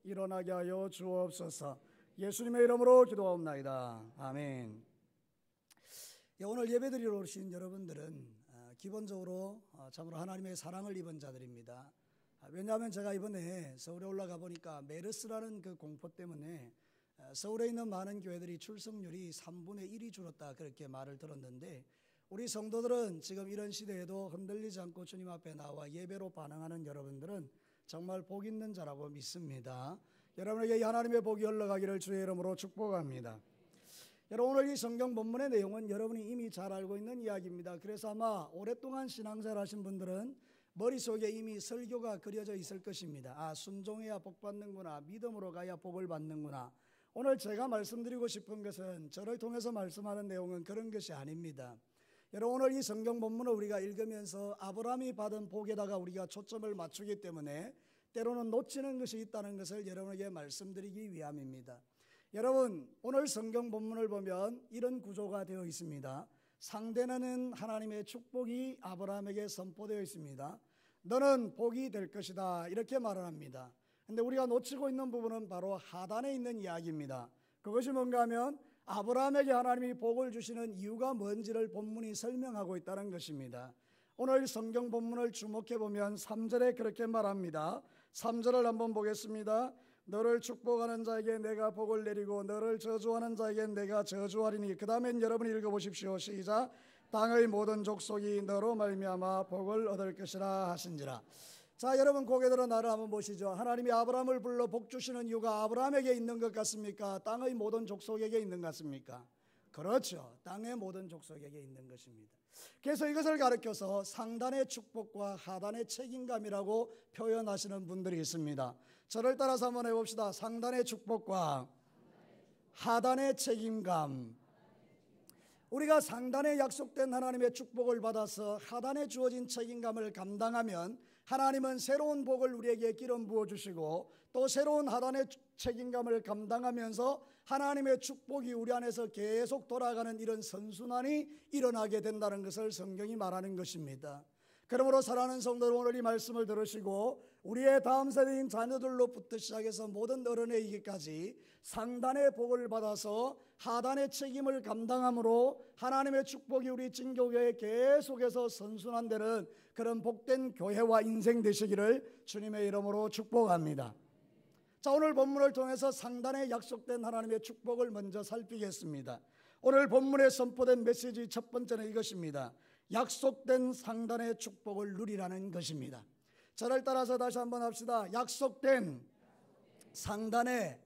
일어나게 하여 주옵소서. 예수님의 이름으로 기도하옵나이다. 아멘. 오늘 예배드리러 오신 여러분들은 기본적으로 참으로 하나님의 사랑을 입은 자들입니다. 왜냐하면 제가 이번에 서울에 올라가 보니까 메르스라는 그 공포 때문에 서울에 있는 많은 교회들이 출석률이 3분의 1이 줄었다, 그렇게 말을 들었는데, 우리 성도들은 지금 이런 시대에도 흔들리지 않고 주님 앞에 나와 예배로 반응하는 여러분들은 정말 복 있는 자라고 믿습니다. 여러분에게 하나님의 복이 흘러가기를 주의 이름으로 축복합니다. 여러분, 오늘 이 성경 본문의 내용은 여러분이 이미 잘 알고 있는 이야기입니다. 그래서 아마 오랫동안 신앙생활 하신 분들은 머릿속에 이미 설교가 그려져 있을 것입니다. 순종해야 복 받는구나, 믿음으로 가야 복을 받는구나. 오늘 제가 말씀드리고 싶은 것은, 저를 통해서 말씀하는 내용은 그런 것이 아닙니다. 여러분, 오늘 이 성경 본문을 우리가 읽으면서 아브라함이 받은 복에다가 우리가 초점을 맞추기 때문에 때로는 놓치는 것이 있다는 것을 여러분에게 말씀드리기 위함입니다. 여러분, 오늘 성경 본문을 보면 이런 구조가 되어 있습니다. 상대는 하나님의 축복이 아브라함에게 선포되어 있습니다. 너는 복이 될 것이다, 이렇게 말을 합니다. 그런데 우리가 놓치고 있는 부분은 바로 하단에 있는 이야기입니다. 그것이 뭔가 하면 아브라함에게 하나님이 복을 주시는 이유가 뭔지를 본문이 설명하고 있다는 것입니다. 오늘 성경 본문을 주목해 보면 3절에 그렇게 말합니다. 3절을 한번 보겠습니다. 너를 축복하는 자에게 내가 복을 내리고 너를 저주하는 자에게 내가 저주하리니. 그 다음엔 여러분이 읽어보십시오. 시작. 땅의 모든 족속이 너로 말미암아 복을 얻을 것이라 하신지라. 자, 여러분 고개 들어 나를 한번 보시죠. 하나님이 아브라함을 불러 복 주시는 이유가 아브라함에게 있는 것 같습니까? 땅의 모든 족속에게 있는 것 같습니까? 그렇죠. 땅의 모든 족속에게 있는 것입니다. 그래서 이것을 가르쳐서 상단의 축복과 하단의 책임감이라고 표현하시는 분들이 있습니다. 저를 따라서 한번 해봅시다. 상단의 축복과 하단의 책임감. 우리가 상단에 약속된 하나님의 축복을 받아서 하단에 주어진 책임감을 감당하면 하나님은 새로운 복을 우리에게 기름 부어주시고, 또 새로운 하단의 책임감을 감당하면서 하나님의 축복이 우리 안에서 계속 돌아가는 이런 선순환이 일어나게 된다는 것을 성경이 말하는 것입니다. 그러므로 사랑하는 성도들, 오늘 이 말씀을 들으시고 우리의 다음 세대인 자녀들로부터 시작해서 모든 어른에 이르기까지 상단의 복을 받아서 하단의 책임을 감당함으로 하나님의 축복이 우리 진교교회에 계속해서 선순환되는 그런 복된 교회와 인생 되시기를 주님의 이름으로 축복합니다. 자, 오늘 본문을 통해서 상단에 약속된 하나님의 축복을 먼저 살피겠습니다. 오늘 본문에 선포된 메시지 첫 번째는 이것입니다. 약속된 상단의 축복을 누리라는 것입니다. 저를 따라서 다시 한번 합시다. 약속된 상단의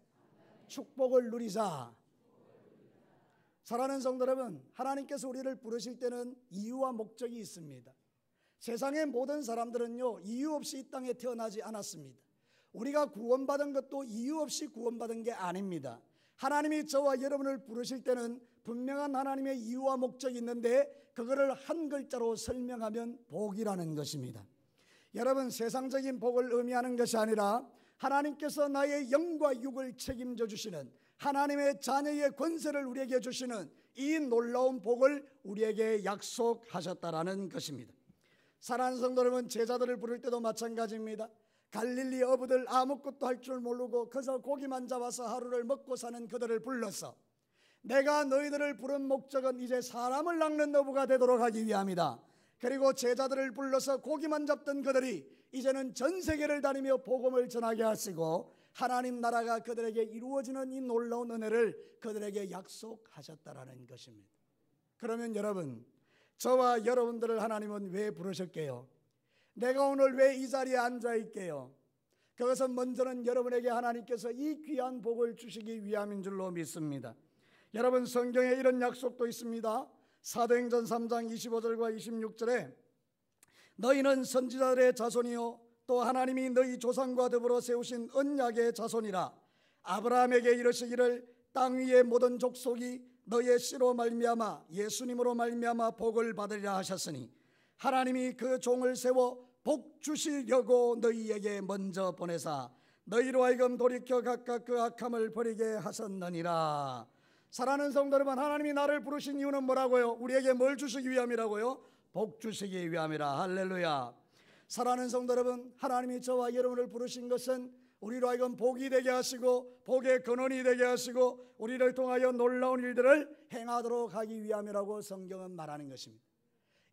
축복을 누리자. 사랑하는 성도 여러분, 하나님께서 우리를 부르실 때는 이유와 목적이 있습니다. 세상의 모든 사람들은요, 이유 없이 이 땅에 태어나지 않았습니다. 우리가 구원받은 것도 이유 없이 구원받은 게 아닙니다. 하나님이 저와 여러분을 부르실 때는 분명한 하나님의 이유와 목적이 있는데, 그거를 한 글자로 설명하면 복이라는 것입니다. 여러분, 세상적인 복을 의미하는 것이 아니라 하나님께서 나의 영과 육을 책임져 주시는, 하나님의 자녀의 권세를 우리에게 주시는 이 놀라운 복을 우리에게 약속하셨다라는 것입니다. 사랑하는 성도 여러분, 제자들을 부를 때도 마찬가지입니다. 갈릴리 어부들 아무것도 할 줄 모르고 그저 고기만 잡아서 하루를 먹고 사는 그들을 불러서 내가 너희들을 부른 목적은 이제 사람을 낚는 어부가 되도록 하기 위함이다. 그리고 제자들을 불러서 고기만 잡던 그들이 이제는 전 세계를 다니며 복음을 전하게 하시고 하나님 나라가 그들에게 이루어지는 이 놀라운 은혜를 그들에게 약속하셨다라는 것입니다. 그러면 여러분, 저와 여러분들을 하나님은 왜 부르셨게요? 내가 오늘 왜 이 자리에 앉아 있게요? 그것은 먼저는 여러분에게 하나님께서 이 귀한 복을 주시기 위함인 줄로 믿습니다. 여러분, 성경에 이런 약속도 있습니다. 사도행전 3장 25절과 26절에 너희는 선지자들의 자손이요 또 하나님이 너희 조상과 더불어 세우신 언약의 자손이라. 아브라함에게 이르시기를 땅 위의 모든 족속이 너희의 씨로 말미암아 예수님으로 말미암아 복을 받으리라 하셨으니 하나님이 그 종을 세워 복 주시려고 너희에게 먼저 보내사 너희로 하여금 돌이켜 각각 그 악함을 버리게 하셨느니라. 사랑하는 성도 여러분, 하나님이 나를 부르신 이유는 뭐라고요? 우리에게 뭘 주시기 위함이라고요? 복 주시기 위함이라. 할렐루야. 사랑하는 성도 여러분, 하나님이 저와 여러분을 부르신 것은 우리로 하여금 복이 되게 하시고 복의 근원이 되게 하시고 우리를 통하여 놀라운 일들을 행하도록 하기 위함이라고 성경은 말하는 것입니다.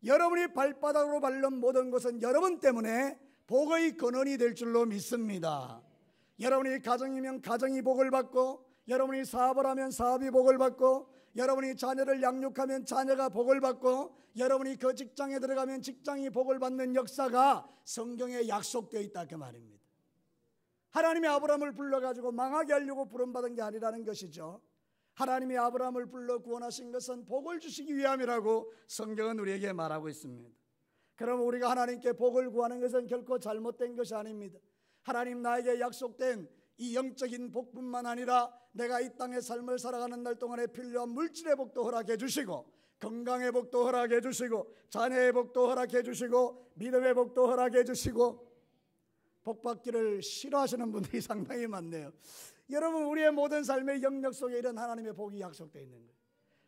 여러분이 발바닥으로 밟는 모든 것은 여러분 때문에 복의 근원이 될 줄로 믿습니다. 여러분이 가정이면 가정이 복을 받고, 여러분이 사업을 하면 사업이 복을 받고, 여러분이 자녀를 양육하면 자녀가 복을 받고, 여러분이 그 직장에 들어가면 직장이 복을 받는 역사가 성경에 약속되어 있다 그 말입니다. 하나님이 아브라함을 불러가지고 망하게 하려고 부름받은 게 아니라는 것이죠. 하나님이 아브라함을 불러 구원하신 것은 복을 주시기 위함이라고 성경은 우리에게 말하고 있습니다. 그러면 우리가 하나님께 복을 구하는 것은 결코 잘못된 것이 아닙니다. 하나님 나에게 약속된 이 영적인 복뿐만 아니라 내가 이 땅의 삶을 살아가는 날 동안에 필요한 물질의 복도 허락해 주시고, 건강의 복도 허락해 주시고, 자녀의 복도 허락해 주시고, 믿음의 복도 허락해 주시고, 복 받기를 싫어하시는 분들이 상당히 많네요. 여러분, 우리의 모든 삶의 영역 속에 이런 하나님의 복이 약속되어 있는 거예요.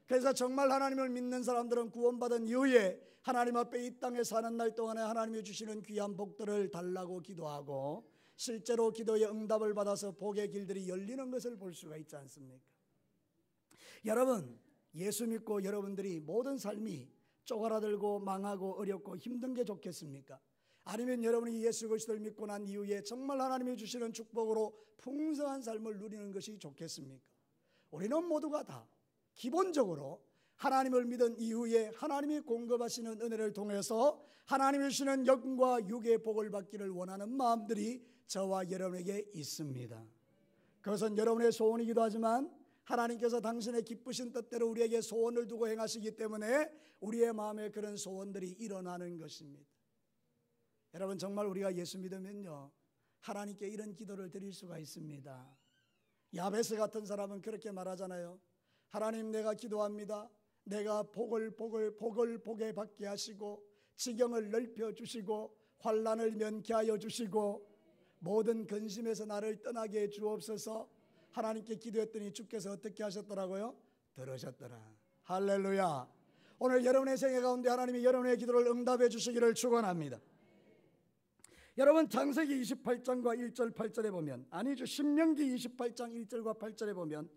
그래서 정말 하나님을 믿는 사람들은 구원받은 이후에 하나님 앞에 이 땅에 사는 날 동안에 하나님이 주시는 귀한 복들을 달라고 기도하고, 실제로 기도의 응답을 받아서 복의 길들이 열리는 것을 볼 수가 있지 않습니까? 여러분, 예수 믿고 여러분들이 모든 삶이 쪼그라들고 망하고 어렵고 힘든 게 좋겠습니까? 아니면 여러분이 예수 그리스도를 믿고 난 이후에 정말 하나님이 주시는 축복으로 풍성한 삶을 누리는 것이 좋겠습니까? 우리는 모두가 다 기본적으로 하나님을 믿은 이후에 하나님이 공급하시는 은혜를 통해서 하나님이 주시는 영과 육의 복을 받기를 원하는 마음들이 저와 여러분에게 있습니다. 그것은 여러분의 소원이기도 하지만 하나님께서 당신의 기쁘신 뜻대로 우리에게 소원을 두고 행하시기 때문에 우리의 마음에 그런 소원들이 일어나는 것입니다. 여러분, 정말 우리가 예수 믿으면요, 하나님께 이런 기도를 드릴 수가 있습니다. 야베스 같은 사람은 그렇게 말하잖아요. 하나님, 내가 기도합니다. 내가 복을 복에 받게 하시고, 지경을 넓혀 주시고, 환난을 면케 하여 주시고, 모든 근심에서 나를 떠나게 해 주옵소서. 하나님께 기도했더니 주께서 어떻게 하셨더라고요? 들으셨더라. 할렐루야. 오늘 여러분의 생애 가운데 하나님이 여러분의 기도를 응답해 주시기를 축원합니다. 여러분, 창세기 28장과 1절 8절에 보면, 아니죠, 신명기 28장 1절과 8절에 보면,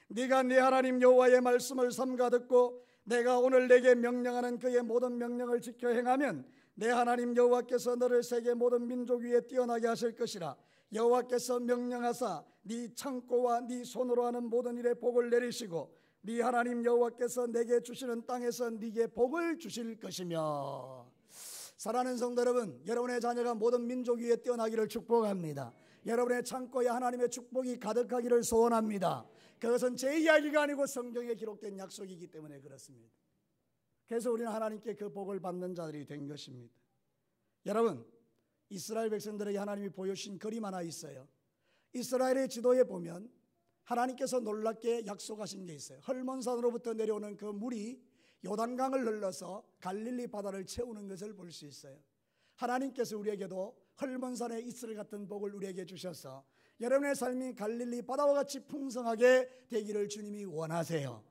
네가 네 하나님 여호와의 말씀을 삼가 듣고 내가 오늘 내게 명령하는 그의 모든 명령을 지켜 행하면 내 하나님 여호와께서 너를 세계 모든 민족 위에 뛰어나게 하실 것이라. 여호와께서 명령하사 네 창고와 네 손으로 하는 모든 일에 복을 내리시고 네 하나님 여호와께서 내게 주시는 땅에서 네게 복을 주실 것이며. 사랑하는 성도 여러분, 여러분의 자녀가 모든 민족 위에 뛰어나기를 축복합니다. 여러분의 창고에 하나님의 축복이 가득하기를 소원합니다. 그것은 제 이야기가 아니고 성경에 기록된 약속이기 때문에 그렇습니다. 그래서 우리는 하나님께 그 복을 받는 자들이 된 것입니다. 여러분, 이스라엘 백성들에게 하나님이 보여주신 그림 하나 있어요. 이스라엘의 지도에 보면 하나님께서 놀랍게 약속하신 게 있어요. 헐몬산으로부터 내려오는 그 물이 요단강을 흘러서 갈릴리 바다를 채우는 것을 볼 수 있어요. 하나님께서 우리에게도 헐몬산의 이슬 같은 복을 우리에게 주셔서 여러분의 삶이 갈릴리 바다와 같이 풍성하게 되기를 주님이 원하세요.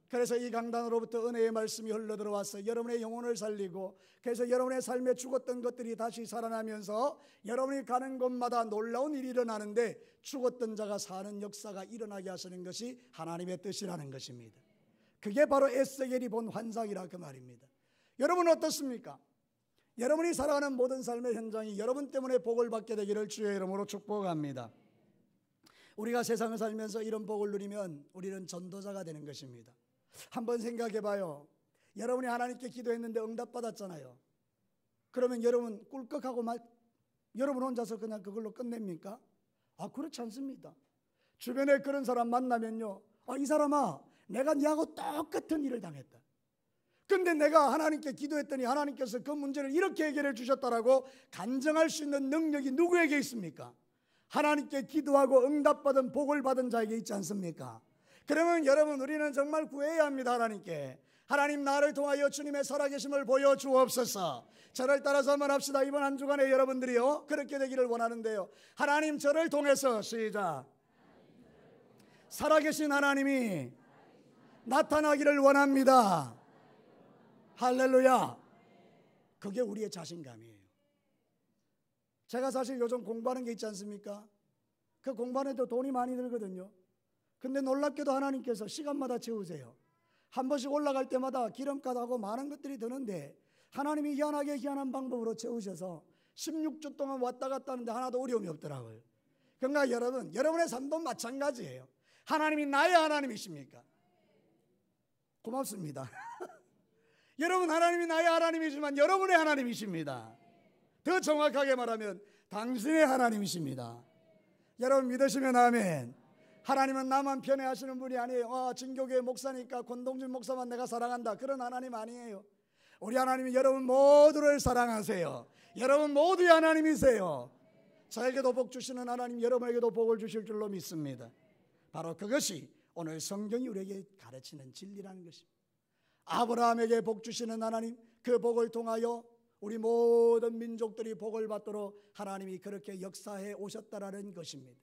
그래서 이 강단으로부터 은혜의 말씀이 흘러들어와서 여러분의 영혼을 살리고, 그래서 여러분의 삶에 죽었던 것들이 다시 살아나면서 여러분이 가는 곳마다 놀라운 일이 일어나는데 죽었던 자가 사는 역사가 일어나게 하시는 것이 하나님의 뜻이라는 것입니다. 그게 바로 에스겔이 본 환상이라 그 말입니다. 여러분은 어떻습니까? 여러분이 살아가는 모든 삶의 현장이 여러분 때문에 복을 받게 되기를 주의 이름으로 축복합니다. 우리가 세상을 살면서 이런 복을 누리면 우리는 전도자가 되는 것입니다. 한번 생각해 봐요. 여러분이 하나님께 기도했는데 응답받았잖아요. 그러면 여러분 꿀꺽하고 여러분 혼자서 그냥 그걸로 끝냅니까? 그렇지 않습니다. 주변에 그런 사람 만나면요, 이 사람아, 내가 네하고 똑같은 일을 당했다. 근데 내가 하나님께 기도했더니 하나님께서 그 문제를 이렇게 해결해 주셨다라고 간증할 수 있는 능력이 누구에게 있습니까? 하나님께 기도하고 응답받은 복을 받은 자에게 있지 않습니까? 그러면 여러분, 우리는 정말 구해야 합니다. 하나님께. 하나님, 나를 통하여 주님의 살아계심을 보여주옵소서. 저를 따라서 한번 합시다. 이번 한 주간에 여러분들이요, 그렇게 되기를 원하는데요, 하나님, 저를 통해서 시작. 살아계신 하나님이 나타나기를 원합니다. 할렐루야. 그게 우리의 자신감이에요. 제가 사실 요즘 공부하는 게 있지 않습니까? 그 공부하는데 돈이 많이 들거든요. 근데 놀랍게도 하나님께서 시간마다 채우세요. 한 번씩 올라갈 때마다 기름값하고 많은 것들이 드는데 하나님이 희한하게 희한한 방법으로 채우셔서 16주 동안 왔다 갔다 하는데 하나도 어려움이 없더라고요. 그러니까 여러분, 여러분의 삶도 마찬가지예요. 하나님이 나의 하나님이십니까? 고맙습니다. 여러분, 하나님이 나의 하나님이지만 여러분의 하나님이십니다. 더 정확하게 말하면 당신의 하나님이십니다. 여러분 믿으시면 아멘. 하나님은 나만 편애하시는 분이 아니에요. 진교교회 목사니까 권동진 목사만 내가 사랑한다, 그런 하나님 아니에요. 우리 하나님이 여러분 모두를 사랑하세요. 여러분 모두의 하나님이세요. 저에게도 복 주시는 하나님, 여러분에게도 복을 주실 줄로 믿습니다. 바로 그것이 오늘 성경이 우리에게 가르치는 진리라는 것입니다. 아브라함에게 복 주시는 하나님, 그 복을 통하여 우리 모든 민족들이 복을 받도록 하나님이 그렇게 역사해 오셨다라는 것입니다.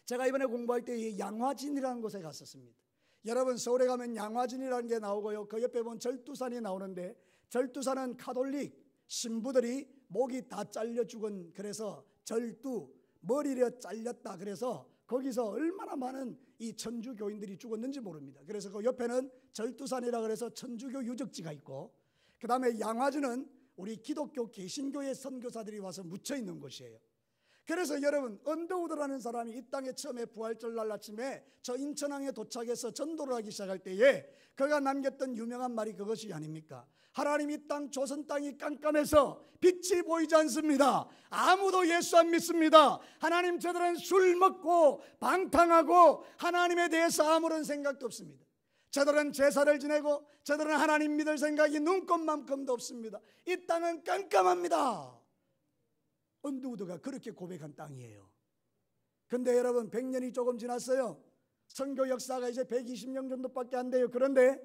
제가 이번에 공부할 때 양화진이라는 곳에 갔었습니다. 여러분, 서울에 가면 양화진이라는 게 나오고요, 그 옆에 보면 절두산이 나오는데, 절두산은 가톨릭 신부들이 목이 다 잘려 죽은, 그래서 절두, 머리를 잘렸다, 그래서 거기서 얼마나 많은 이 천주교인들이 죽었는지 모릅니다. 그래서 그 옆에는 절두산이라 그래서 천주교 유적지가 있고, 그 다음에 양화진은 우리 기독교 개신교의 선교사들이 와서 묻혀 있는 곳이에요. 그래서 여러분, 언더우드라는 사람이 이 땅에 처음에 부활절 날 아침에 저 인천항에 도착해서 전도를 하기 시작할 때에 그가 남겼던 유명한 말이 그것이 아닙니까? 하나님, 이 땅, 조선 땅이 깜깜해서 빛이 보이지 않습니다. 아무도 예수 안 믿습니다. 하나님, 저들은 술 먹고 방탕하고 하나님에 대해서 아무런 생각도 없습니다. 저들은 제사를 지내고 저들은 하나님 믿을 생각이 눈꼽만큼도 없습니다. 이 땅은 깜깜합니다. 언더우드가 그렇게 고백한 땅이에요. 근데 여러분, 100년이 조금 지났어요. 선교 역사가 이제 120년 정도밖에 안 돼요. 그런데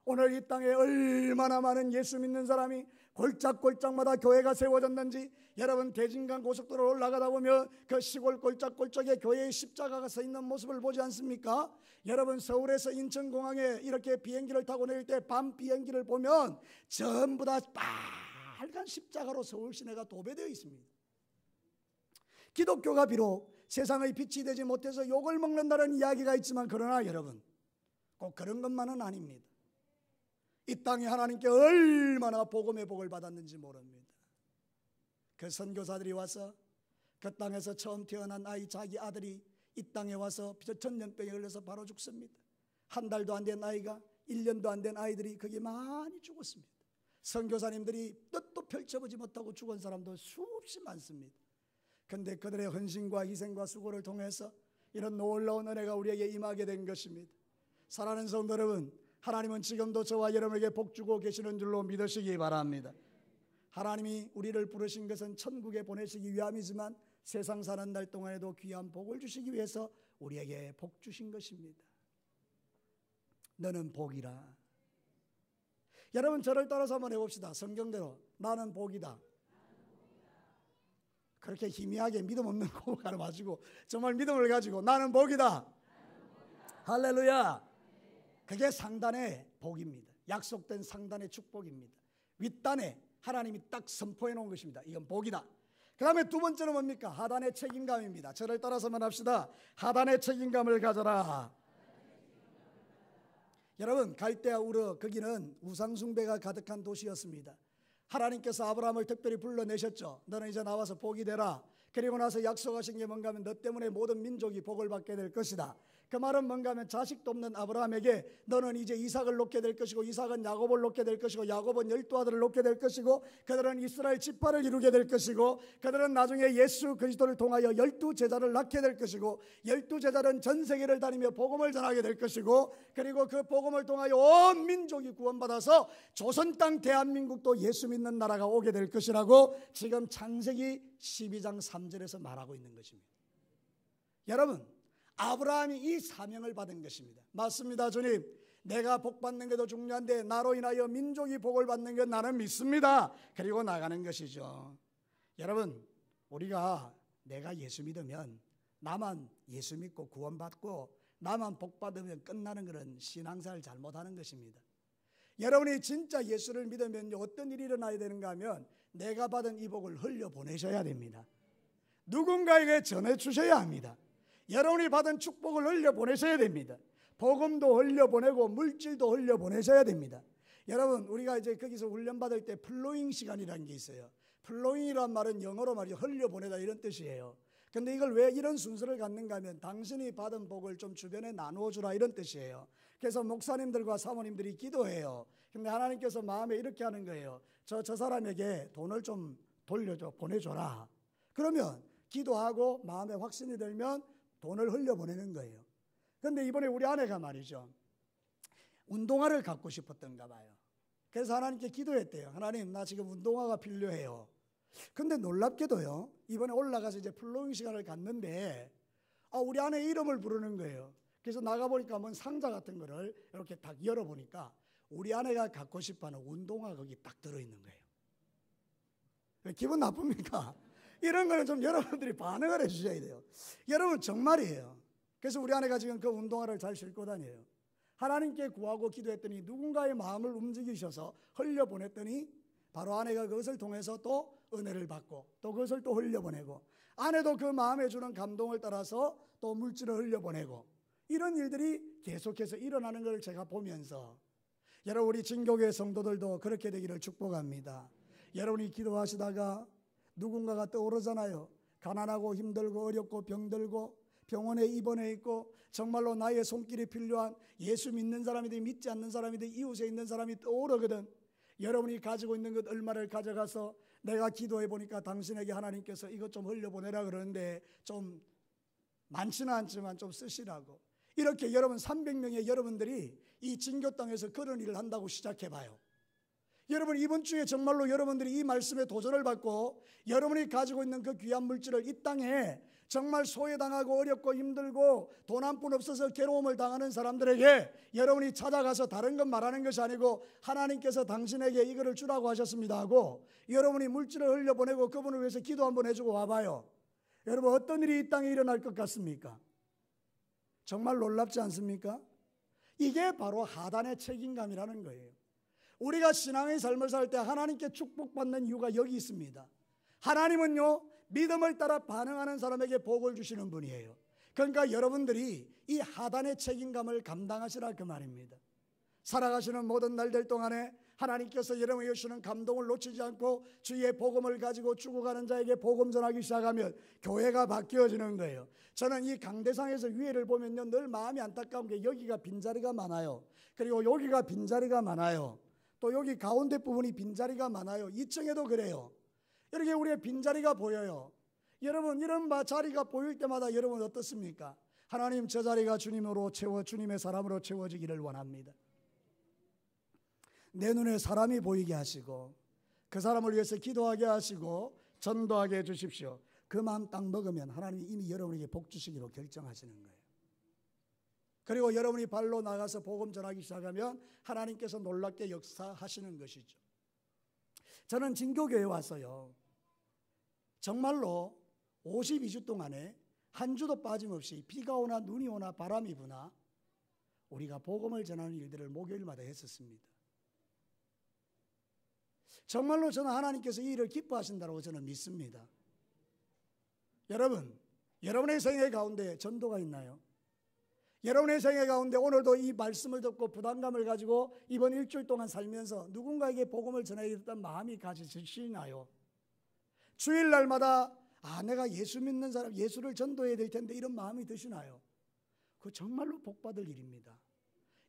오늘 이 땅에 얼마나 많은 예수 믿는 사람이 골짝골짝마다 교회가 세워졌는지, 여러분 대진강 고속도로 올라가다 보면 그 시골 골짝골짝에 교회의 십자가가 서 있는 모습을 보지 않습니까? 여러분, 서울에서 인천공항에 이렇게 비행기를 타고 내릴 때 밤 비행기를 보면 전부 다 빨간 십자가로 서울 시내가 도배되어 있습니다. 기독교가 비록 세상의 빛이 되지 못해서 욕을 먹는다는 이야기가 있지만, 그러나 여러분, 꼭 그런 것만은 아닙니다. 이 땅에 하나님께 얼마나 복음의 복을 받았는지 모릅니다. 그 선교사들이 와서 그 땅에서 처음 태어난 아이, 자기 아들이 이 땅에 와서 전염병에 걸려서 바로 죽습니다. 한 달도 안 된 아이가, 1년도 안 된 아이들이 거기 많이 죽었습니다. 선교사님들이 뜻도 펼쳐보지 못하고 죽은 사람도 수없이 많습니다. 그런데 그들의 헌신과 희생과 수고를 통해서 이런 놀라운 은혜가 우리에게 임하게 된 것입니다. 사랑하는 성도 여러분, 하나님은 지금도 저와 여러분에게 복 주고 계시는 줄로 믿으시기 바랍니다. 하나님이 우리를 부르신 것은 천국에 보내시기 위함이지만 세상 사는 날 동안에도 귀한 복을 주시기 위해서 우리에게 복 주신 것입니다. 너는 복이라. 여러분, 저를 따라서 한번 해봅시다. 성경대로 나는 복이다. 그렇게 희미하게 믿음 없는 고백하지 마시고 정말 믿음을 가지고 나는 복이다. 할렐루야. 그게 상단의 복입니다. 약속된 상단의 축복입니다. 윗단에 하나님이 딱 선포해 놓은 것입니다. 이건 복이다. 그 다음에 두 번째는 뭡니까? 하단의 책임감입니다. 저를 따라서만 합시다. 하단의 책임감을 가져라. 여러분, 갈대아 우르, 거기는 우상숭배가 가득한 도시였습니다. 하나님께서 아브라함을 특별히 불러내셨죠. 너는 이제 나와서 복이 되라. 그리고 나서 약속하신 게 뭔가 하면 너 때문에 모든 민족이 복을 받게 될 것이다. 그 말은 뭔가 하면 자식도 없는 아브라함에게 너는 이제 이삭을 놓게 될 것이고, 이삭은 야곱을 놓게 될 것이고, 야곱은 12아들을 놓게 될 것이고, 그들은 이스라엘 지파를 이루게 될 것이고, 그들은 나중에 예수 그리스도를 통하여 12제자를 낳게 될 것이고, 12제자는 전 세계를 다니며 복음을 전하게 될 것이고, 그리고 그 복음을 통하여 온 민족이 구원받아서 조선 땅 대한민국도 예수 믿는 나라가 오게 될 것이라고 지금 창세기 12장 3절에서 말하고 있는 것입니다. 여러분, 아브라함이 이 사명을 받은 것입니다. 맞습니다, 주님. 내가 복 받는 게 더 중요한데 나로 인하여 민족이 복을 받는 건 나는 믿습니다. 그리고 나가는 것이죠. 여러분, 우리가 내가 예수 믿으면, 나만 예수 믿고 구원받고 나만 복 받으면 끝나는 그런 신앙생활을 잘못하는 것입니다. 여러분이 진짜 예수를 믿으면 어떤 일이 일어나야 되는가 하면 내가 받은 이 복을 흘려보내셔야 됩니다. 누군가에게 전해 주셔야 합니다. 여러분이 받은 축복을 흘려보내셔야 됩니다. 복음도 흘려보내고 물질도 흘려보내셔야 됩니다. 여러분, 우리가 이제 거기서 훈련받을 때 플로잉 시간이라는 게 있어요. 플로잉이란 말은 영어로 말이죠, 흘려보내다 이런 뜻이에요. 근데 이걸 왜 이런 순서를 갖는가 하면 당신이 받은 복을 좀 주변에 나누어 주라 이런 뜻이에요. 그래서 목사님들과 사모님들이 기도해요. 근데 하나님께서 마음에 이렇게 하는 거예요. 저 사람에게 돈을 좀 돌려줘, 보내줘라. 그러면 기도하고 마음에 확신이 들면 돈을 흘려보내는 거예요. 근데 이번에 우리 아내가 말이죠, 운동화를 갖고 싶었던가 봐요. 그래서 하나님께 기도했대요. 하나님, 나 지금 운동화가 필요해요. 근데 놀랍게도요, 이번에 올라가서 이제 플로잉 시간을 갖는데 우리 아내 이름을 부르는 거예요. 그래서 나가보니까 뭔 상자 같은 거를 이렇게 딱 열어보니까 우리 아내가 갖고 싶어하는 운동화 거기 딱 들어있는 거예요. 기분 나쁩니까? 이런 거는 좀 여러분들이 반응을 해주셔야 돼요. 여러분, 정말이에요. 그래서 우리 아내가 지금 그 운동화를 잘 신고 다녀요. 하나님께 구하고 기도했더니 누군가의 마음을 움직이셔서 흘려보냈더니 바로 아내가 그것을 통해서 또 은혜를 받고 또 그것을 또 흘려보내고, 아내도 그 마음에 주는 감동을 따라서 또 물질을 흘려보내고, 이런 일들이 계속해서 일어나는 걸 제가 보면서 여러분, 우리 진교회 성도들도 그렇게 되기를 축복합니다. 여러분이 기도하시다가 누군가가 떠오르잖아요. 가난하고 힘들고 어렵고 병들고 병원에 입원해 있고 정말로 나의 손길이 필요한, 예수 믿는 사람이든 믿지 않는 사람이든 이웃에 있는 사람이 떠오르거든. 여러분이 가지고 있는 것 얼마를 가져가서 내가 기도해 보니까 당신에게 하나님께서 이것 좀 흘려보내라 그러는데 좀 많지는 않지만 좀 쓰시라고, 이렇게 여러분 300명의 여러분들이 이 진교 땅에서 그런 일을 한다고 시작해 봐요. 여러분, 이번 주에 정말로 여러분들이 이 말씀에 도전을 받고 여러분이 가지고 있는 그 귀한 물질을 이 땅에 정말 소외당하고 어렵고 힘들고 돈 한 푼 없어서 괴로움을 당하는 사람들에게 여러분이 찾아가서 다른 건 말하는 것이 아니고 하나님께서 당신에게 이거를 주라고 하셨습니다 하고 여러분이 물질을 흘려보내고 그분을 위해서 기도 한번 해주고 와봐요. 여러분, 어떤 일이 이 땅에 일어날 것 같습니까? 정말 놀랍지 않습니까? 이게 바로 하단의 책임감이라는 거예요. 우리가 신앙의 삶을 살 때 하나님께 축복받는 이유가 여기 있습니다. 하나님은요, 믿음을 따라 반응하는 사람에게 복을 주시는 분이에요. 그러니까 여러분들이 이 하단의 책임감을 감당하시라 그 말입니다. 살아가시는 모든 날들 동안에 하나님께서 여러분에게 주시는 감동을 놓치지 않고 주의 복음을 가지고 죽어가는 자에게 복음 전하기 시작하면 교회가 바뀌어지는 거예요. 저는 이 강대상에서 위에를 보면요, 늘 마음이 안타까운 게 여기가 빈자리가 많아요. 그리고 여기가 빈자리가 많아요. 또 여기 가운데 부분이 빈자리가 많아요. 2층에도 그래요. 이렇게 우리의 빈자리가 보여요. 여러분, 이런 자리가 보일 때마다 여러분 어떻습니까? 하나님, 저 자리가 주님으로 주님의 사람으로 채워지기를 원합니다. 내 눈에 사람이 보이게 하시고 그 사람을 위해서 기도하게 하시고 전도하게 해주십시오. 그 마음 딱 먹으면 하나님이 이미 여러분에게 복 주시기로 결정하시는 거예요. 그리고 여러분이 발로 나가서 복음 전하기 시작하면 하나님께서 놀랍게 역사하시는 것이죠. 저는 진교교회에 와서요, 정말로 52주 동안에 한 주도 빠짐없이 비가 오나 눈이 오나 바람이 부나 우리가 복음을 전하는 일들을 목요일마다 했었습니다. 정말로 저는 하나님께서 이 일을 기뻐하신다고 저는 믿습니다. 여러분, 여러분의 생애 가운데 전도가 있나요? 여러분의 생애 가운데 오늘도 이 말씀을 듣고 부담감을 가지고 이번 일주일 동안 살면서 누군가에게 복음을 전해야겠다는 마음이 가지시나요? 주일날마다 내가 예수 믿는 사람, 예수를 전도해야 될 텐데 이런 마음이 드시나요? 그거 정말로 복받을 일입니다.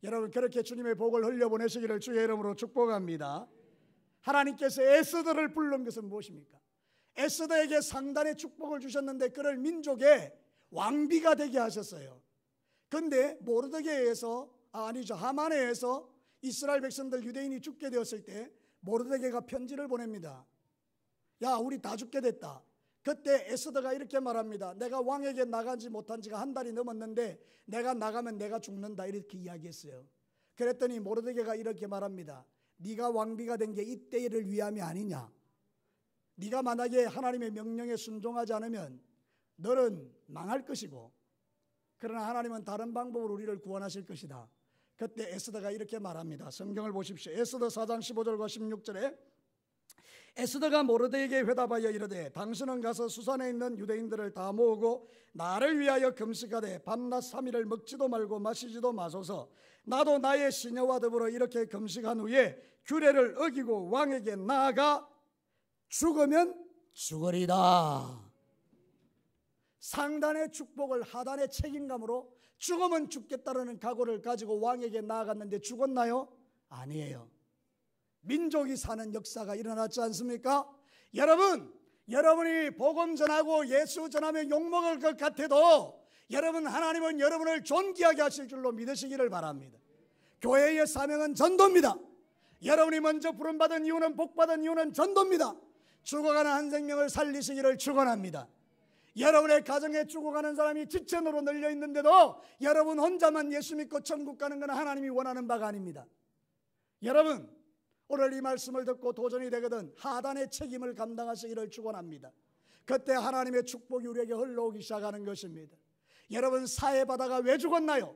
여러분, 그렇게 주님의 복을 흘려보내시기를 주의 이름으로 축복합니다. 하나님께서 에스더를 부른 것은 무엇입니까? 에스더에게 상단의 축복을 주셨는데 그를 민족의 왕비가 되게 하셨어요. 그런데 하만에 의해서 이스라엘 백성들 유대인이 죽게 되었을 때 모르드게가 편지를 보냅니다. 야, 우리 다 죽게 됐다. 그때 에스더가 이렇게 말합니다. 내가 왕에게 나가지 못한 지가 한 달이 넘었는데 내가 나가면 내가 죽는다, 이렇게 이야기했어요. 그랬더니 모르드게가 이렇게 말합니다. 네가 왕비가 된 게 이때를 위함이 아니냐. 네가 만약에 하나님의 명령에 순종하지 않으면 너는 망할 것이고, 그러나 하나님은 다른 방법으로 우리를 구원하실 것이다. 그때 에스더가 이렇게 말합니다. 성경을 보십시오. 에스더 4장 15절과 16절에 에스더가 모르드에게 회답하여 이르되 당신은 가서 수산에 있는 유대인들을 다 모으고 나를 위하여 금식하되 밤낮 3일을 먹지도 말고 마시지도 마소서. 나도 나의 시녀와 더불어 이렇게 금식한 후에 규례를 어기고 왕에게 나아가 죽으면 죽으리다. 상단의 축복을 하단의 책임감으로 죽으면 죽겠다는 각오를 가지고 왕에게 나아갔는데 죽었나요? 아니에요. 민족이 사는 역사가 일어났지 않습니까? 여러분이 복음 전하고 예수 전하면 욕먹을 것 같아도 여러분, 하나님은 여러분을 존귀하게 하실 줄로 믿으시기를 바랍니다. 교회의 사명은 전도입니다. 여러분이 먼저 부름받은 이유는, 복받은 이유는 전도입니다. 죽어가는 한 생명을 살리시기를 축원합니다. 여러분의 가정에 죽어가는 사람이 지천으로 널려 있는데도 여러분 혼자만 예수 믿고 천국 가는 건 하나님이 원하는 바가 아닙니다. 여러분, 오늘 이 말씀을 듣고 도전이 되거든 하단의 책임을 감당하시기를 축원합니다. 그때 하나님의 축복이 우리에게 흘러오기 시작하는 것입니다. 여러분, 사해 바다가 왜 죽었나요?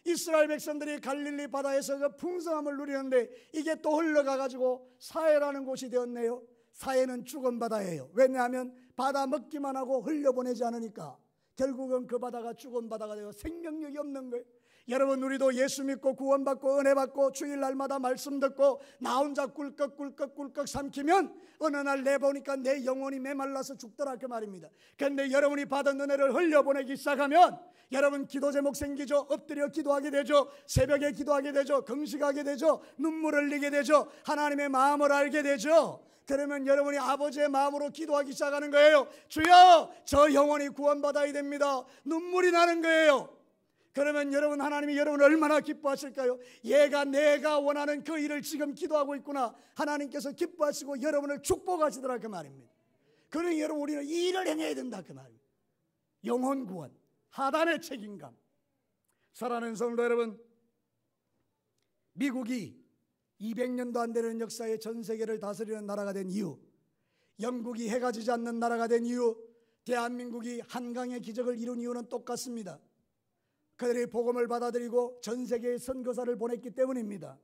이스라엘 백성들이 갈릴리 바다에서 그 풍성함을 누리는데 이게 또 흘러가가지고 사해라는 곳이 되었네요. 사해는 죽은 바다예요. 왜냐하면 바다 먹기만 하고 흘려보내지 않으니까 결국은 그 바다가 죽은 바다가 되어 생명력이 없는 거예요. 여러분, 우리도 예수 믿고 구원받고 은혜 받고 주일날마다 말씀 듣고 나 혼자 꿀꺽 삼키면 어느 날 내보니까 내 영혼이 메말라서 죽더라, 그 말입니다. 그런데 여러분이 받은 은혜를 흘려보내기 시작하면 여러분 기도 제목 생기죠. 엎드려 기도하게 되죠. 새벽에 기도하게 되죠. 금식하게 되죠. 눈물 흘리게 되죠. 하나님의 마음을 알게 되죠. 그러면 여러분이 아버지의 마음으로 기도하기 시작하는 거예요. 주여, 저 영혼이 구원받아야 됩니다. 눈물이 나는 거예요. 그러면 여러분, 하나님이 여러분을 얼마나 기뻐하실까요? 내가 원하는 그 일을 지금 기도하고 있구나. 하나님께서 기뻐하시고 여러분을 축복하시더라, 그 말입니다. 그러니 여러분, 우리는 이 일을 행해야 된다, 그 말입니다. 영혼 구원, 하단의 책임감. 사랑하는 성도 여러분, 미국이 200년도 안 되는 역사에 전 세계를 다스리는 나라가 된 이유, 영국이 해가 지지 않는 나라가 된 이유, 대한민국이 한강의 기적을 이룬 이유는 똑같습니다. 그들이 복음을 받아들이고 전 세계에 선교사를 보냈기 때문입니다.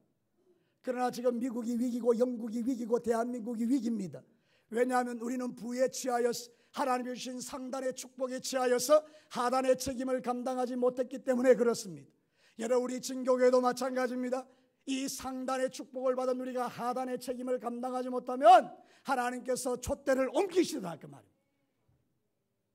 그러나 지금 미국이 위기고 영국이 위기고 대한민국이 위기입니다. 왜냐하면 우리는 부에 취하여서 하나님이 주신 상단의 축복에 취하여서 하단의 책임을 감당하지 못했기 때문에 그렇습니다. 여러분, 우리 진교회도 마찬가지입니다. 이 상단의 축복을 받은 우리가 하단의 책임을 감당하지 못하면 하나님께서 촛대를 옮기시더라, 그 말입니다.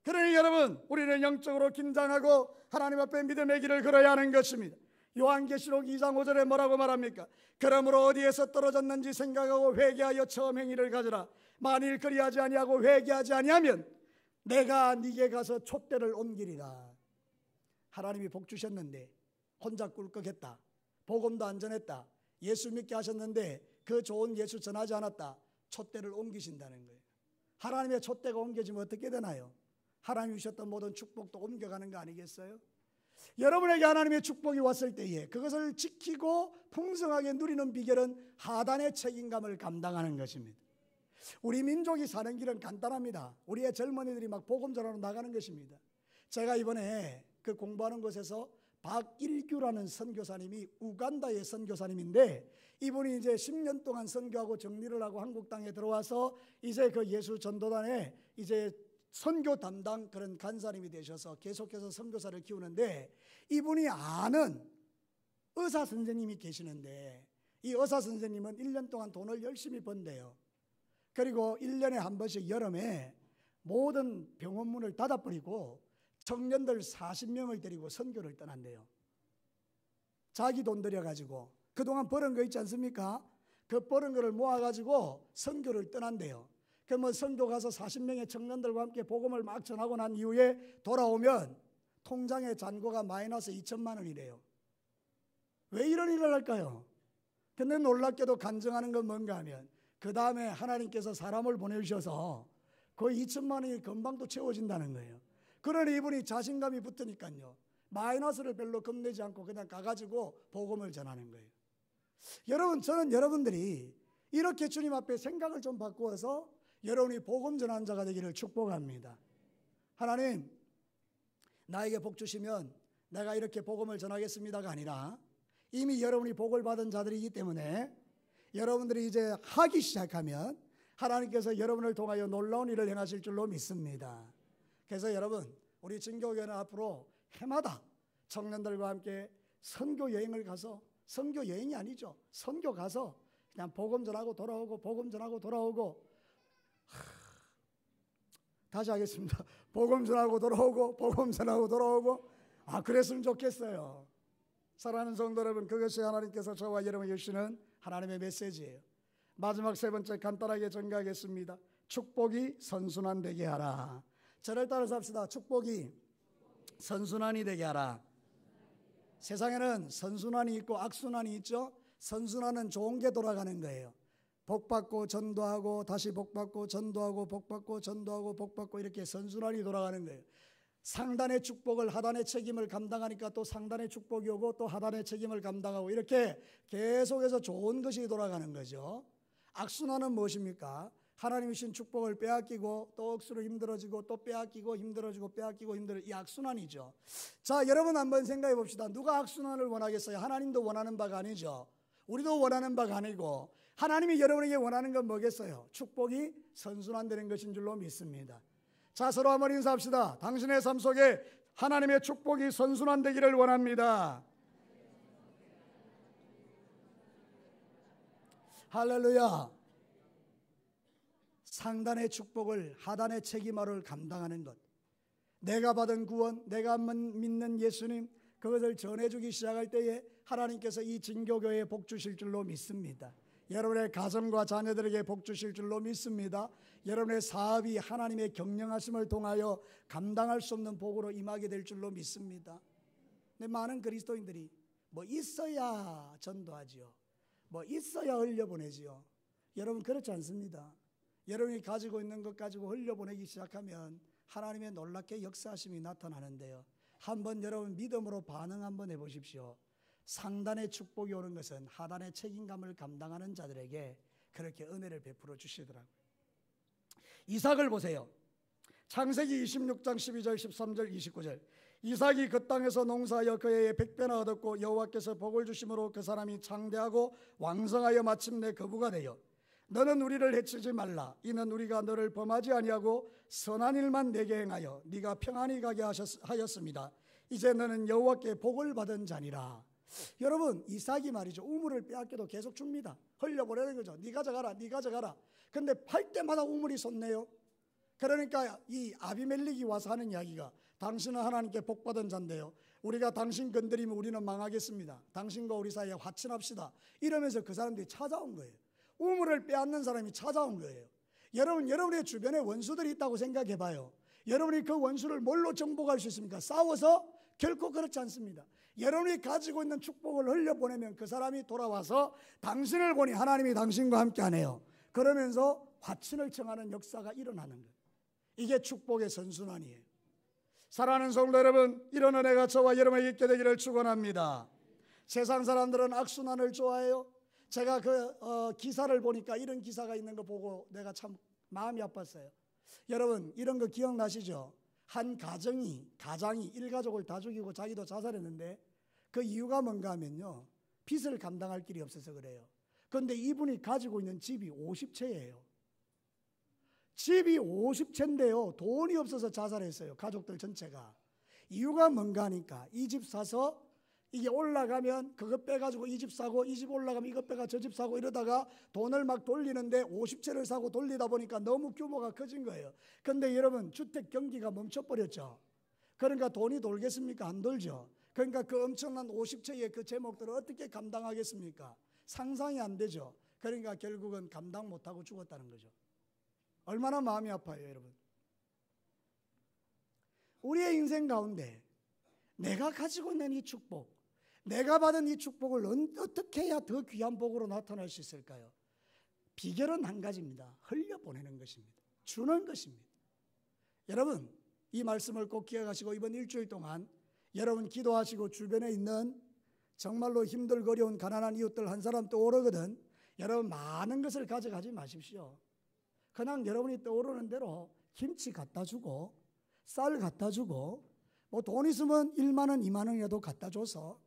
그러니 여러분, 우리는 영적으로 긴장하고 하나님 앞에 믿음의 길을 걸어야 하는 것입니다. 요한계시록 2장 5절에 뭐라고 말합니까? 그러므로 어디에서 떨어졌는지 생각하고 회개하여 처음 행위를 가져라. 만일 그리하지 아니하고 회개하지 아니하면 내가 네게 가서 촛대를 옮기리라. 하나님이 복 주셨는데 혼자 꿀꺽했다. 복음도 안 전했다. 예수 믿게 하셨는데 그 좋은 예수 전하지 않았다. 촛대를 옮기신다는 거예요. 하나님의 촛대가 옮겨지면 어떻게 되나요? 하나님이 주셨던 모든 축복도 옮겨가는 거 아니겠어요? 여러분에게 하나님의 축복이 왔을 때에 그것을 지키고 풍성하게 누리는 비결은 하단의 책임감을 감당하는 것입니다. 우리 민족이 사는 길은 간단합니다. 우리의 젊은이들이 막 복음 전하러 나가는 것입니다. 제가 이번에 그 공부하는 곳에서 박일규라는 선교사님이 우간다의 선교사님인데, 이분이 이제 10년 동안 선교하고 정리를 하고 한국 땅에 들어와서 이제 그 예수 전도단에 이제 선교 담당 그런 간사님이 되셔서 계속해서 선교사를 키우는데, 이분이 아는 의사 선생님이 계시는데 이 의사 선생님은 1년 동안 돈을 열심히 번대요. 그리고 1년에 한 번씩 여름에 모든 병원 문을 닫아버리고 청년들 40명을 데리고 선교를 떠난대요. 자기 돈 들여가지고 그동안 벌은 거 있지 않습니까? 그 벌은 거를 모아가지고 선교를 떠난대요. 그러면 선교 가서 40명의 청년들과 함께 복음을 막 전하고 난 이후에 돌아오면 통장에 잔고가 마이너스 2천만 원이래요. 왜 이런 일을 할까요? 근데 놀랍게도 간증하는 건 뭔가 하면 그 다음에 하나님께서 사람을 보내주셔서 그 2천만 원이 금방 또 채워진다는 거예요. 그러니 이분이 자신감이 붙으니까요, 마이너스를 별로 겁내지 않고 그냥 가가지고 복음을 전하는 거예요. 여러분, 저는 여러분들이 이렇게 주님 앞에 생각을 좀 바꾸어서 여러분이 복음 전하는 자가 되기를 축복합니다. 하나님, 나에게 복 주시면 내가 이렇게 복음을 전하겠습니다가 아니라 이미 여러분이 복을 받은 자들이기 때문에 여러분들이 이제 하기 시작하면 하나님께서 여러분을 통하여 놀라운 일을 행하실 줄로 믿습니다. 그래서 여러분, 우리 진교교회는 앞으로 해마다 청년들과 함께 선교 여행을 가서, 선교 여행이 아니죠, 선교 가서 그냥 복음 전하고 돌아오고, 복음 전하고 돌아오고, 다시 하겠습니다. 복음 전하고 돌아오고, 복음 전하고 돌아오고. 그랬으면 좋겠어요. 사랑하는 성도 여러분, 그것이 하나님께서 저와 여러분에게 주시는 하나님의 메시지예요. 마지막 세 번째 간단하게 정리하겠습니다. 축복이 선순환 되게 하라. 저를 따라서 합시다. 축복이 선순환이 되게 하라. 세상에는 선순환이 있고 악순환이 있죠. 선순환은 좋은 게 돌아가는 거예요. 복받고 전도하고 다시 복받고 전도하고 복받고 전도하고 복받고, 이렇게 선순환이 돌아가는 거예요. 상단의 축복을, 하단의 책임을 감당하니까 또 상단의 축복이 오고 또 하단의 책임을 감당하고, 이렇게 계속해서 좋은 것이 돌아가는 거죠. 악순환은 무엇입니까? 하나님이 주신 축복을 빼앗기고 또 억수로 힘들어지고 또 빼앗기고 힘들어지고 빼앗기고 이 악순환이죠. 자, 여러분 한번 생각해 봅시다. 누가 악순환을 원하겠어요? 하나님도 원하는 바가 아니죠. 우리도 원하는 바가 아니고, 하나님이 여러분에게 원하는 건 뭐겠어요? 축복이 선순환되는 것인 줄로 믿습니다. 자, 서로 한번 인사합시다. 당신의 삶 속에 하나님의 축복이 선순환되기를 원합니다. 할렐루야. 상단의 축복을, 하단의 책임을 감당하는 것, 내가 받은 구원, 내가 믿는 예수님, 그것을 전해주기 시작할 때에 하나님께서 이 진교교회에 복 주실 줄로 믿습니다. 여러분의 가정과 자녀들에게 복 주실 줄로 믿습니다. 여러분의 사업이 하나님의 경영하심을 통하여 감당할 수 없는 복으로 임하게 될 줄로 믿습니다. 근데 많은 그리스도인들이 뭐 있어야 전도하지요, 뭐 있어야 흘려보내지요. 여러분, 그렇지 않습니다. 여러분이 가지고 있는 것 가지고 흘려보내기 시작하면 하나님의 놀랍게 역사하심이 나타나는데요. 한번 여러분 믿음으로 반응 한번 해보십시오. 상단의 축복이 오는 것은 하단의 책임감을 감당하는 자들에게 그렇게 은혜를 베풀어 주시더라고요. 이삭을 보세요. 창세기 26장 12절 13절 29절. 이삭이 그 땅에서 농사하여 그의 100배나 얻었고 여호와께서 복을 주심으로 그 사람이 창대하고 왕성하여 마침내 거부가 되어 너는 우리를 해치지 말라. 이는 우리가 너를 범하지 아니하고 선한 일만 내게 행하여 네가 평안히 가게 하였습니다. 이제 너는 여호와께 복을 받은 자니라. 여러분, 이삭이 말이죠, 우물을 빼앗겨도 계속 줍니다. 흘려보내는 거죠. 네 가져가라, 네 가져가라. 근데 팔 때마다 우물이 솟네요. 그러니까 이 아비멜렉이 와서 하는 이야기가, 당신은 하나님께 복받은 자인데요, 우리가 당신 건드리면 우리는 망하겠습니다. 당신과 우리 사이에 화친합시다. 이러면서 그 사람들이 찾아온 거예요. 우물을 빼앗는 사람이 찾아온 거예요. 여러분, 여러분의 주변에 원수들이 있다고 생각해 봐요. 여러분이 그 원수를 뭘로 정복할 수 있습니까? 싸워서? 결코 그렇지 않습니다. 여러분이 가지고 있는 축복을 흘려보내면 그 사람이 돌아와서 당신을 보니 하나님이 당신과 함께 하네요. 그러면서 화친을 청하는 역사가 일어나는 거예요. 이게 축복의 선순환이에요. 사랑하는 성도 여러분, 이런 은혜가 저와 여러분에게 있게 되기를 축원합니다. 세상 사람들은 악순환을 좋아해요. 제가 기사를 보니까 이런 기사가 있는 거 보고 내가 참 마음이 아팠어요. 여러분, 이런 거 기억나시죠? 한 가장이 일가족을 다 죽이고 자기도 자살했는데 그 이유가 뭔가 하면요, 빚을 감당할 길이 없어서 그래요. 그런데 이분이 가지고 있는 집이 50채예요. 집이 50채인데요, 돈이 없어서 자살했어요. 가족들 전체가. 이유가 뭔가 하니까 이 집 사서 이게 올라가면 그것 빼가지고 이 집 사고, 이 집 올라가면 이것 빼가 저 집 사고, 이러다가 돈을 막 돌리는데 50채를 사고 돌리다 보니까 너무 규모가 커진 거예요. 그런데 여러분, 주택 경기가 멈춰버렸죠. 그러니까 돈이 돌겠습니까? 안 돌죠. 그러니까 그 엄청난 50채의 그 제목들을 어떻게 감당하겠습니까? 상상이 안 되죠. 그러니까 결국은 감당 못하고 죽었다는 거죠. 얼마나 마음이 아파요, 여러분. 우리의 인생 가운데 내가 가지고 있는 이 축복, 내가 받은 이 축복을 어떻게 해야 더 귀한 복으로 나타날 수 있을까요? 비결은 한 가지입니다. 흘려보내는 것입니다. 주는 것입니다. 여러분, 이 말씀을 꼭 기억하시고 이번 일주일 동안 여러분 기도하시고 주변에 있는 정말로 힘들고 어려운 가난한 이웃들 한 사람 떠오르거든. 여러분, 많은 것을 가져가지 마십시오. 그냥 여러분이 떠오르는 대로 김치 갖다 주고 쌀 갖다 주고 뭐 돈 있으면 1만 원, 2만 원이라도 갖다 줘서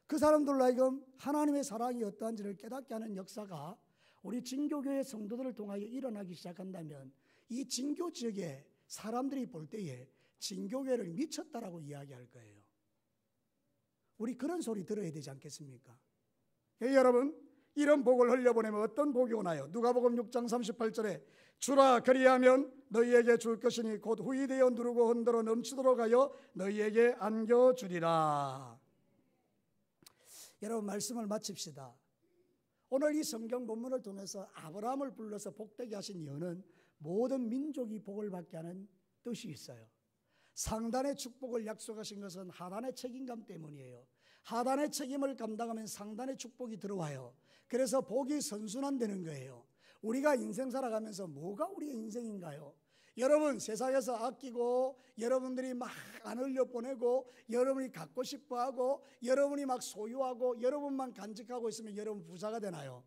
그 사람들로 하여금 하나님의 사랑이 어떠한지를 깨닫게 하는 역사가 우리 진교교회 성도들을 통하여 일어나기 시작한다면 이 진교 지역에 사람들이 볼 때에 진교교회를 미쳤다라고 이야기할 거예요. 우리 그런 소리 들어야 되지 않겠습니까? 여러분, 이런 복을 흘려보내면 어떤 복이 오나요? 누가복음 6장 38절에 주라 그리하면 너희에게 줄 것이니 곧 후이되어 누르고 흔들어 넘치도록 하여 너희에게 안겨주리라. 여러분, 말씀을 마칩시다. 오늘 이 성경 본문을 통해서 아브라함을 불러서 복되게 하신 이유는 모든 민족이 복을 받게 하는 뜻이 있어요. 상단의 축복을 약속하신 것은 하단의 책임감 때문이에요. 하단의 책임을 감당하면 상단의 축복이 들어와요. 그래서 복이 선순환되는 거예요. 우리가 인생 살아가면서 뭐가 우리의 인생인가요? 여러분, 세상에서 아끼고 여러분들이 막 안 흘려보내고 여러분이 갖고 싶어하고 여러분이 막 소유하고 여러분만 간직하고 있으면 여러분 부자가 되나요?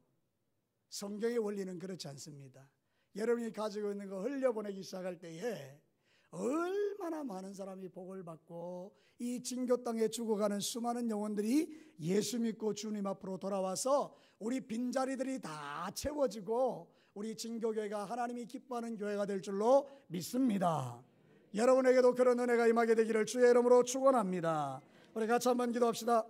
성경의 원리는 그렇지 않습니다. 여러분이 가지고 있는 거 흘려보내기 시작할 때에 얼마나 많은 사람이 복을 받고 이 진교 땅에 죽어가는 수많은 영혼들이 예수 믿고 주님 앞으로 돌아와서 우리 빈자리들이 다 채워지고 우리 진교교회가 하나님이 기뻐하는 교회가 될 줄로 믿습니다. 여러분에게도 그런 은혜가 임하게 되기를 주의 이름으로 축원합니다. 우리 같이 한번 기도합시다.